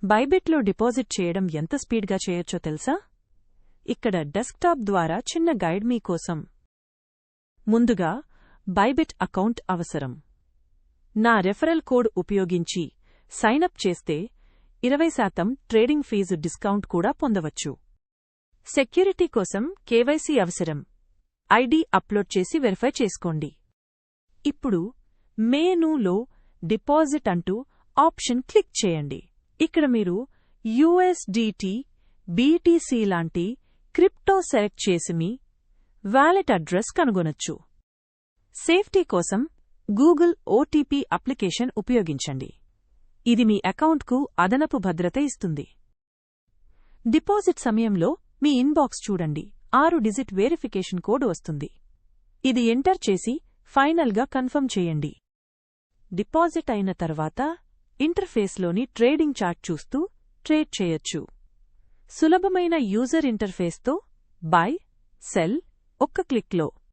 బైబిట్లో deposit చేయడం ఎంత స్పీడ్గా చేయొచ్చో తెలుసా? ఇక్కడ డెస్క్టాప్ ద్వారా చిన్న గైడ్ మీకోసం. ముందుగా బైబిట్ అకౌంట్ అవసరం. నా రెఫరల్ కోడ్ ఉపయోగించి సైనప్ చేస్తే 20% ట్రేడింగ్ ఫీజు డిస్కౌంట్ కూడా పొందవచ్చు. సెక్యూరిటీ కోసం కేవైసీ అవసరం. ఐడి అప్లోడ్ చేసి వెరిఫై చేసుకోండి. ఇప్పుడు మెనూలో డిపాజిట్ అంటూ ఆప్షన్ క్లిక్ చేయండి. ఇక్కడ మీరు USDT, BTC లాంటి క్రిప్టో సెలెక్ట్ చేసి మీ వాలెట్ అడ్రస్ కనుగొనొచ్చు. సేఫ్టీ కోసం గూగుల్ OTP అప్లికేషన్ ఉపయోగించండి. ఇది మీ అకౌంట్కు అదనపు భద్రత ఇస్తుంది. డిపాజిట్ సమయంలో మీ ఇన్బాక్స్ చూడండి. 6 డిజిట్ వెరిఫికేషన్ కోడ్ వస్తుంది. ఇది ఎంటర్ చేసి ఫైనల్గా కన్ఫర్మ్ చేయండి. డిపాజిట్ అయిన తర్వాత ఇంటర్ఫేస్లోని ట్రేడింగ్ చార్ట్ చూస్తూ ట్రేడ్ చేయొచ్చు. సులభమైన యూజర్ ఇంటర్ఫేస్తో బై, సెల్ ఒక్క క్లిక్లో.